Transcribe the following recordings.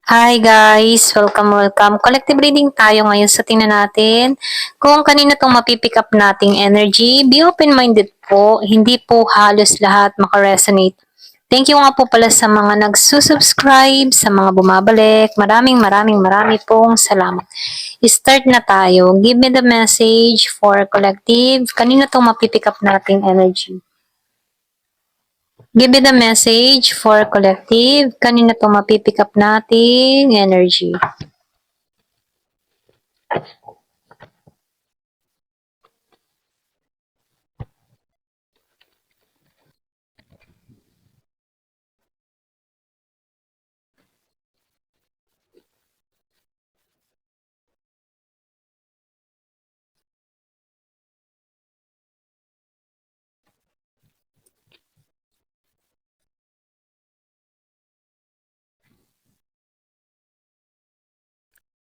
Hi guys! Welcome. Collective reading tayo ngayon sa tingnan natin kung kanina itong mapipick up nating energy. Be open-minded po. Hindi po halos lahat makaresonate. Thank you nga po pala sa mga nagsusubscribe, sa mga bumabalik. Marami pong salamat. Start na tayo. Give me the message for collective. Kanina itong mapipick up nating energy. Give me the message for collective. Kanina to mapipick up nating energy.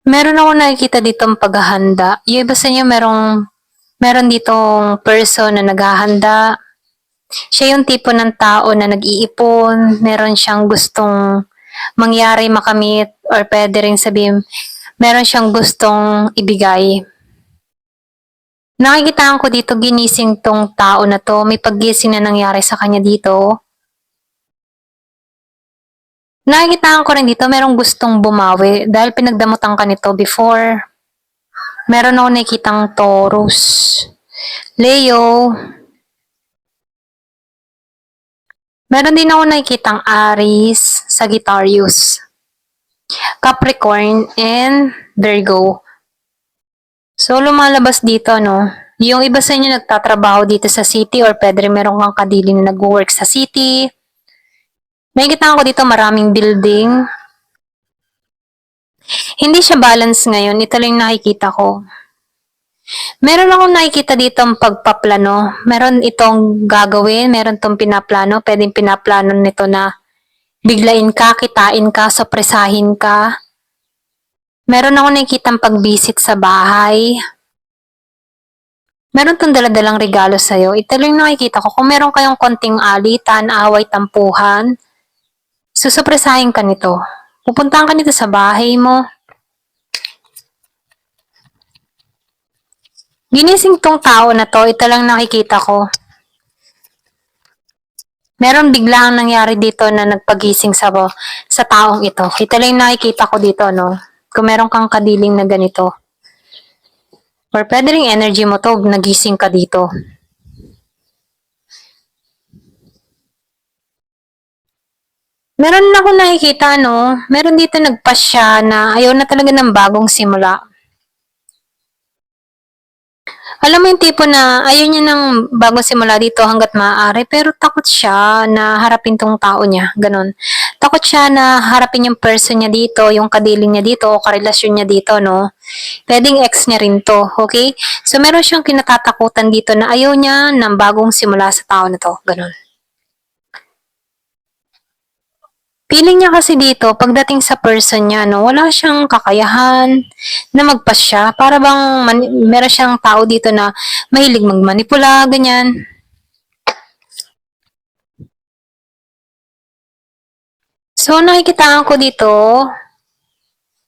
Meron ako nakikita ditong paghahanda. Yung iba sa inyo meron ditong person na naghahanda. Siya yung tipo ng tao na nag-iipon, meron siyang gustong mangyari makamit or pwede rin sabihin meron siyang gustong ibigay. Nakikitaan ko dito ginising tong tao na to, may paggising na nangyari sa kanya dito. Nakikitaan ko rin dito merong gustong bumawi dahil pinagdamutan ka nito before. Meron ako nakikitang Taurus, Leo. Meron din ako nakikitang Aries, Sagittarius, Capricorn, and Virgo. So, lumalabas dito, no? Yung iba sa inyo nagtatrabaho dito sa city or pwede rin meron kang kadili na nag-work sa city. Nakikita ko dito maraming building. Hindi siya balance ngayon. Ito lang nakikita ko. Meron akong nakikita dito ang pagpaplano. Meron itong gagawin, meron itong pinaplano. Pwedeng pinaplano nito na biglain ka, kitain ka, sopresahin ka. Meron ako nakikita pag-visit sa bahay. Meron itong daladalang regalo sa'yo. Ito lang nakikita ko. Kung meron kayong konting alitan, away, tampuhan, susopresahin ka nito. Pupuntahan ka nito sa bahay mo. Ginising tong tao na to, ito lang nakikita ko. Meron biglang nangyari dito na nagpagising sa taong ito. Ito lang nakikita ko dito, no? Kung meron kang kadiling na ganito. Or pwede rin energy mo to, nagising ka dito. Meron na ako nakikita, no? Meron dito nagpasya na ayaw na talaga ng bagong simula. Alam mo yung tipo na ayaw niya ng bagong simula dito hanggat maaari, pero takot siya na harapin tong tao niya, ganun. Takot siya na harapin yung person niya dito, yung kadiling niya dito, o karelasyon niya dito, no? Pwedeng ex niya rin to, okay? So, meron siyang kinatatakutan dito na ayaw niya ng bagong simula sa tao na to, ganun. Feeling niya kasi dito, pagdating sa person niya, no, wala siyang kakayahan na magpasya. Para bang meron siyang tao dito na mahilig magmanipula, ganyan. So, nakikitaan ko dito,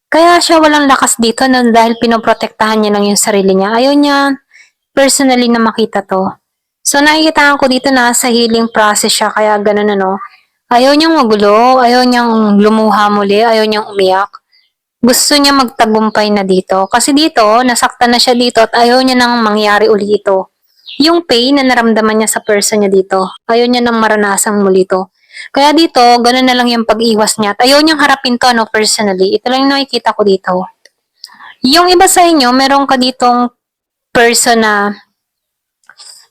kaya siya walang lakas dito no, dahil pinoprotektahan niya lang yung sarili niya. Ayaw niya personally na makita to. So, nakikitaan ko dito na sa healing process siya, kaya ganun ano. Ayaw niyang magulo, ayaw niyang lumuha muli, ayaw niyang umiyak. Gusto niya magtagumpay na dito. Kasi dito, nasaktan na siya dito at ayaw niya nang mangyari uli ito. Yung pain na naramdaman niya sa person niya dito, ayaw niya nang maranasang muli ito. Kaya dito, ganun na lang yung pag-iwas niya. At ayaw niyang harapin to, no, personally. Ito lang yung nakikita ko dito. Yung iba sa inyo, meron ka ditong person na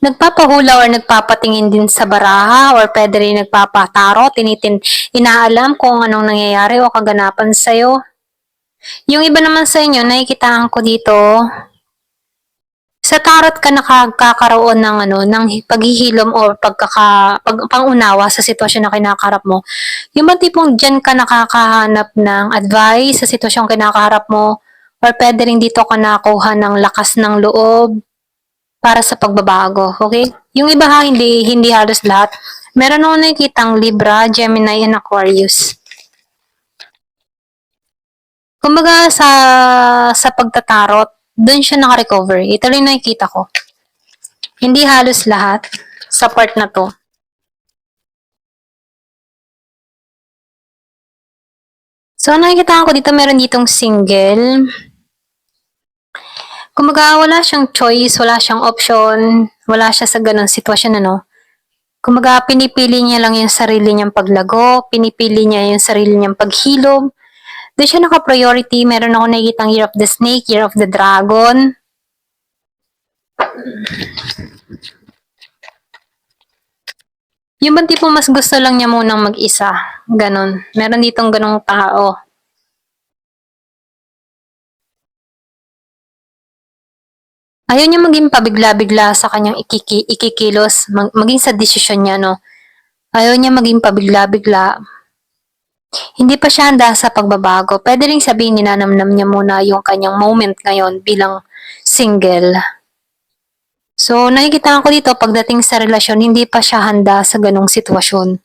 nagpapahula or nagpapatingin din sa baraha or pwede rin nagpapataro, inaalam kung anong nangyayari o kaganapan sa'yo. Yung iba naman sa inyo, nakikitaan ko dito, sa tarot ka nakakaroon ng ng paghihilom o pangunawa sa sitwasyon na kinakaharap mo. Yung ba tipong diyan ka nakakahanap ng advice sa sitwasyong kinakaharap mo or pwede rin dito ka nakakuha ng lakas ng loob para sa pagbabago, okay? Yung iba ha, hindi halos lahat. Meron ako nakikitang Libra, Gemini, and Aquarius. Kumbaga sa pagtatarot, doon siya naka-recover. Ito rin nakikita ko. Hindi halos lahat sa part na to. So, nakikita ko dito, meron ditong single. Kumbaga, wala siyang choice, wala siyang option, wala siya sa ganong sitwasyon, ano. Kumbaga, pinipili niya lang yung sarili niyang paglago, pinipili niya yung sarili niyang paghilom. Doon siya naka-priority, meron ako nakikitang Year of the Snake, Year of the Dragon. Yung bang tipong mas gusto lang niya munang mag-isa. Ganon. Meron ditong ganong tao. Ayaw niya maging pabigla-bigla sa kanyang ikikilos, maging sa desisyon niya, no? Ayaw niya maging pabigla-bigla. Hindi pa siya handa sa pagbabago. Pwede rin sabihin ninanamnam niya muna yung kanyang moment ngayon bilang single. So, nakikita ko dito, pagdating sa relasyon, hindi pa siya handa sa ganong sitwasyon.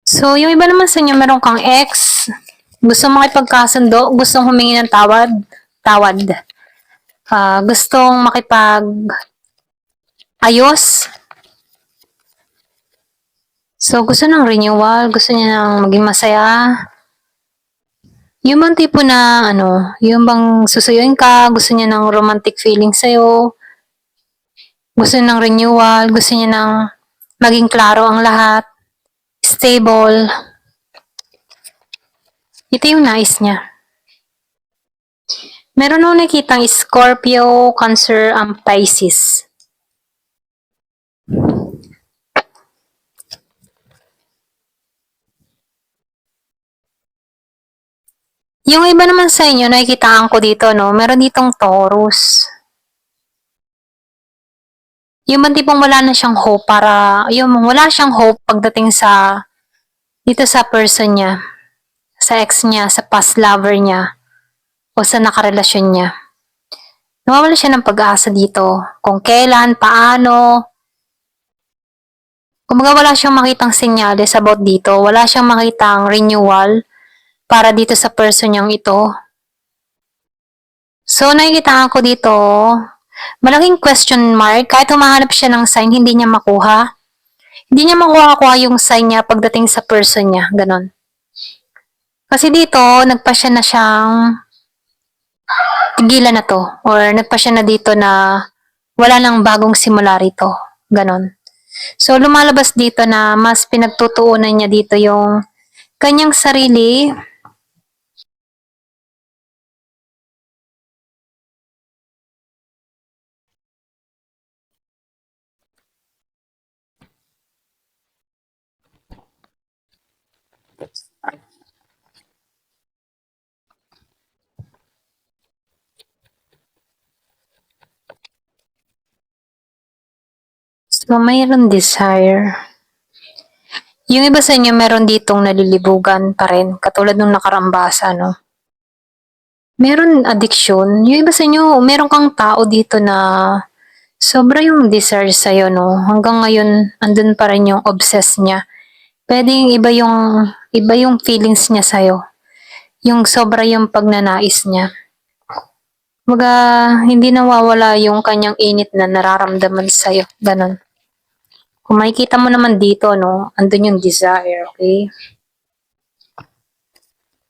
So, yung iba naman sa inyo, meron kang ex, gusto makipagkasundo, gustong humingi ng tawad. Gustong ayos. So, gusto ng renewal, gusto niya ng maging masaya. Yung bang tipo na, yung bang susuyuin ka, gusto niya ng romantic feeling sa'yo, gusto niya ng renewal, gusto niya ng maging klaro ang lahat, stable. Ito yung nais niya. Meron akong nakitang Scorpio, Cancer, and Pisces. Yung iba naman sa inyo, nakikitaan ko dito, no? Meron ditong Taurus. Yung bang tipong wala na siyang hope wala siyang hope pagdating dito sa person niya, sa ex niya, sa past lover niya, o sa nakarelasyon niya. Nawawala siya ng pag-asa dito. Kung kailan, paano. Kumbaga wala siyang makitang senyales about dito. Wala siyang makitang renewal para dito sa person niyang ito. So, nakikita ko dito, malaking question mark. Kahit humahanap siya ng sign, hindi niya makuha. Hindi niya makuha yung sign niya pagdating sa person niya. Ganon. Kasi dito, nagpa-siya na siyang tigilan na to. Or nagpa-siya na dito na wala nang bagong simula rito. Ganon. So, lumalabas dito na mas pinagtutuunan niya dito yung kanyang sarili. So, mayroon desire. Yung iba sa inyo, meron ditong nalilibugan pa rin, katulad nung nakarambasa, no? Meron addiction. Yung iba sa inyo, meron kang tao dito na sobra yung desire sa'yo, no? Hanggang ngayon, andun pa rin yung obsess niya. Pwedeng iba yung feelings niya sa'yo. Yung sobra yung pagnanais niya. Mga hindi nawawala yung kanyang init na nararamdaman sa'yo. Ganon. Kung makikita mo naman dito, no, andun yung desire, okay?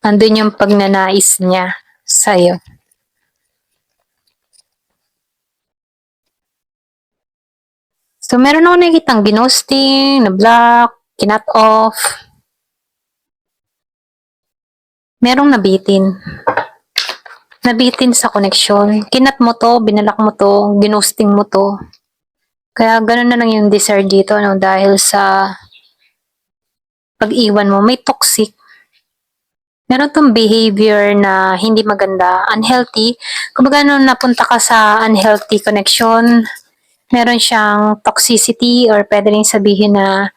Andun yung pagnanais niya sa'yo. So, meron ako nakikitang ginosting, na-block, kinat off. Merong nabitin. Nabitin sa connection. Kinat mo to, binalak mo to, ginosting mo to. Kaya ganun na lang yung desire dito, no, dahil sa pag-iwan mo, may toxic. Meron tong behavior na hindi maganda, unhealthy. Kumbaga nung napunta ka sa unhealthy connection, meron siyang toxicity or pwede rin sabihin na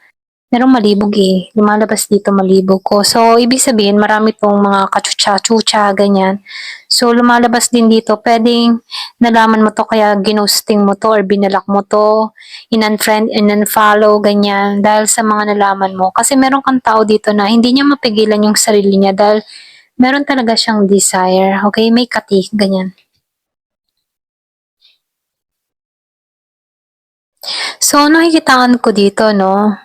Merong malibog eh. Lumalabas dito malibog ko. So, ibig sabihin, marami tong mga kachucha-chucha, ganyan. So, lumalabas din dito. Pwedeng nalaman mo to kaya ginusting mo to or binalak mo to, in-unfriend, in-unfollow, ganyan. Dahil sa mga nalaman mo. Kasi meron kang tao dito na hindi niya mapigilan yung sarili niya dahil meron talaga siyang desire. Okay? May kati, ganyan. So, nakikitaan ko dito, no?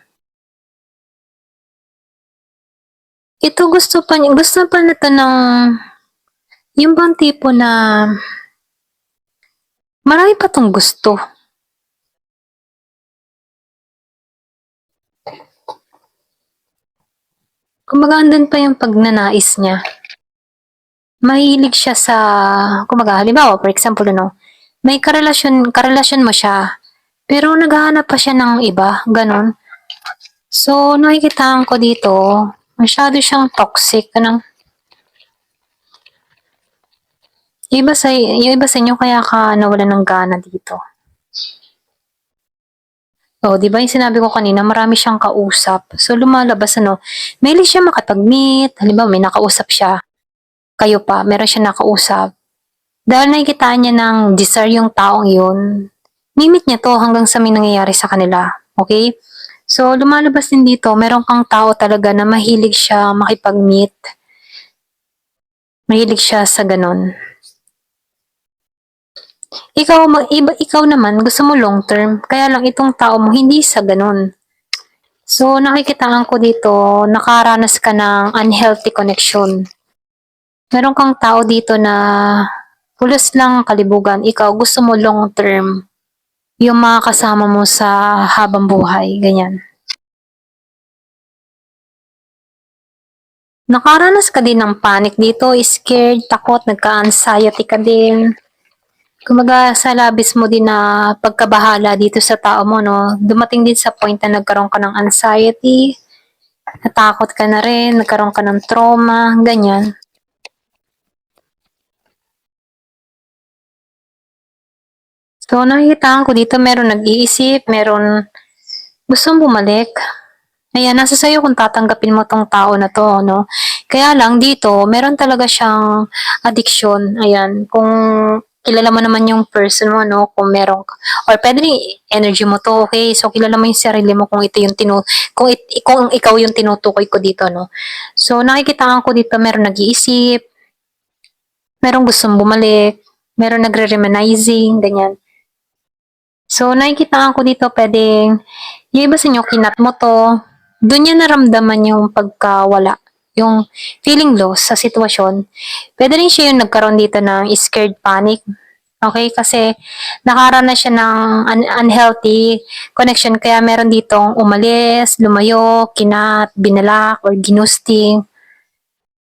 Ito gusto pa nito ng, yung bang tipo na, marami pa 'tong gusto. Kumbaga andun pa yung pagnanais niya. Mahilig siya sa, kumbaga halimbawa for example ano, may karelasyon mo siya, pero naghahanap pa siya ng iba, gano'n. So, nakikitaan ko dito, masyado siyang toxic, anong, yung iba sa inyo kaya ka nawalan ng gana dito. Oh, 'di ba yung sinabi ko kanina, marami siyang kausap. So, lumalabas ano, mahilig siya makipag-meet, halimbawa may nakausap siya, kayo pa, meron siya nakausap. Dahil nakikitaan niya ng desire yung taong yun, mimit niya to hanggang sa may nangyayari sa kanila. Okay? So, lumalabas din dito, meron kang tao talaga na mahilig siya makipag-meet. Mahilig siya sa ganun. Ikaw naman, gusto mo long term. Kaya lang itong tao mo, hindi sa ganun. So, nakikitaan ko dito, nakaranas ka ng unhealthy connection. Meron kang tao dito na pulos lang kalibugan. Ikaw, gusto mo long term. Yung mga kasama mo sa habang buhay, ganyan. Nakaranas ka din ng panic dito, scared, takot, nagka-anxiety ka din. Kumbaga sa labis mo din na pagkabahala dito sa tao mo, no? Dumating din sa point na nagkaroon ka ng anxiety, natakot ka na rin, nagkaroon ka ng trauma, ganyan. So nakikita ko dito meron nag-iisip, meron gustong bumalik. Ayan, nasa sa'yo kung tatanggapin mo tong tao na to, no? Kaya lang dito, meron talaga siyang addiction. Ayan, kung kilala mo naman yung person mo, no? Kung meron, or pwede rin energy mo to, okay? So, kilala mo yung sarili mo kung ito yung kung ikaw yung tinutukoy ko dito, no? So, nakikita ko dito, meron nag-iisip, meron gustong bumalik, meron nagre-reminiscing, ganyan. So, nakikita ko dito, pwedeng, yung iba sa inyo, kinat mo to, doon niya naramdaman yung pagkawala, yung feeling loss sa sitwasyon. Pwede rin siya yung nagkaroon dito ng scared panic. Okay? Kasi nakaranas siya ng unhealthy connection. Kaya meron ditong umalis, lumayo, kinat, binalak, or ginusting.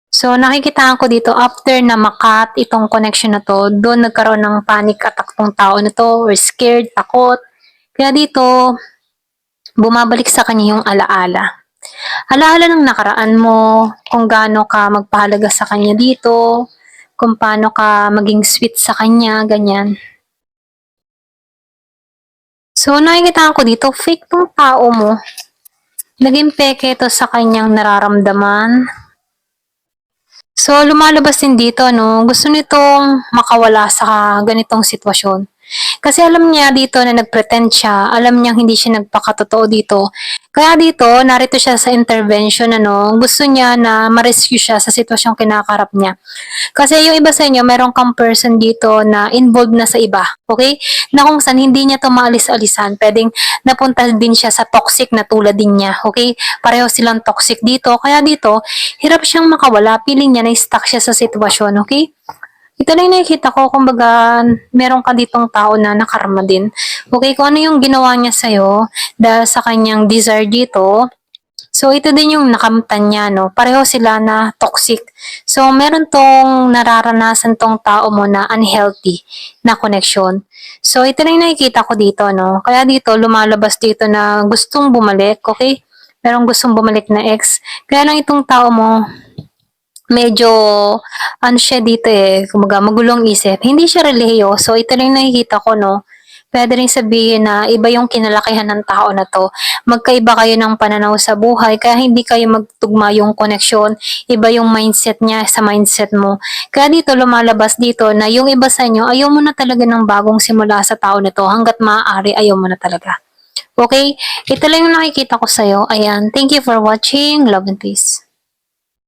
So, nakikita ko dito, after na makat itong connection na to, doon nagkaroon ng panic attack tong tao na to, or scared, takot. Kaya dito, bumabalik sa kanya yung alaala. Alaala ng nakaraan mo, kung gaano ka magpahalaga sa kanya dito, kung paano ka maging sweet sa kanya, ganyan. So, nakikita ko dito, fake tong tao mo. Naging peke to sa kanyang nararamdaman. So, lumalabas din dito, no? Gusto nitong makawala sa ganitong sitwasyon. Kasi alam niya dito na nagpretend siya, alam niyang hindi siya nagpakatotoo dito. Kaya dito, narito siya sa intervention, ano, gusto niya na ma-rescue siya sa sitwasyong kinakarap niya. Kasi yung iba sa inyo, meron kang person dito na involved na sa iba, okay? Na kung saan hindi niya to maalis-alisan, pwedeng napunta din siya sa toxic na tulad din niya, okay? Pareho silang toxic dito, kaya dito, hirap siyang makawala, feeling niya na stuck siya sa sitwasyon, okay? Ito lang yung nakikita ko, kumbaga, meron ka ditong tao na nakarma din. Okay, kung ano yung ginawa niya sa'yo dahil sa kanyang desire dito, so ito din yung nakamtan niya, no? Pareho sila na toxic. So, meron tong nararanasan tong tao mo na unhealthy na connection. So, ito lang yung nakikita ko dito, no? Kaya dito, lumalabas dito na gustong bumalik, okay? Merong gustong bumalik na ex. Kaya lang itong tao mo, medyo ano siya dito eh, kumbaga magulong isip. Hindi siya relihiyoso. Ito lang nakikita ko, no. Puwede ring sabihin na iba yung kinalakihan ng tao na 'to. Magkaiba kayo ng pananaw sa buhay kaya hindi kayo magtugma yung koneksyon, iba yung mindset niya sa mindset mo. Kaya dito lumalabas dito na yung iba sa inyo ayaw mo na talaga ng bagong simula sa tao na 'to, hangga't maaari ayaw mo na talaga. Okay, ito lang yung nakikita ko sa'yo. Ayan, thank you for watching. Love and peace.